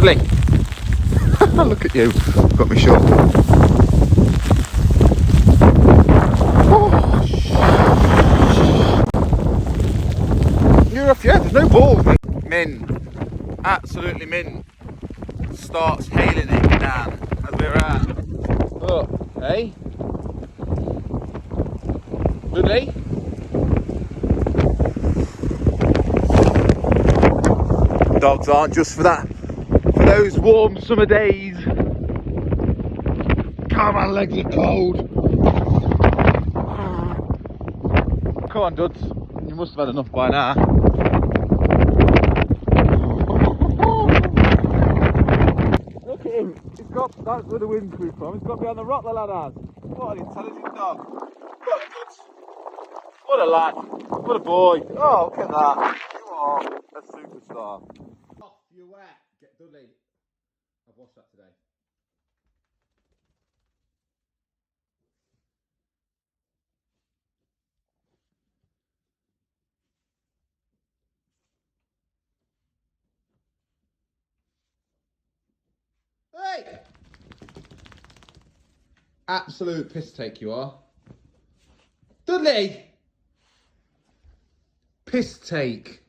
Dudley. Look at you. Got me shot. Oh, you're off, yeah. There's no balls, mate. Min. Absolutely min. Starts hailing it down as we're at. Look, hey? Dudley? Dogs aren't just for that. For those warm summer days. God, my legs are cold. Come on, Duds. You must have had enough by now. Look at him. He's got, that's where the wind's coming from. He's got behind the rock, the lad has. What an intelligent dog. What a Duds. What a lad. What a boy. Oh, look at that. You are a superstar. Off, you're wet. Get Dudley. I've watched that today. Hey! Absolute piss take you are. Dudley! Piss take.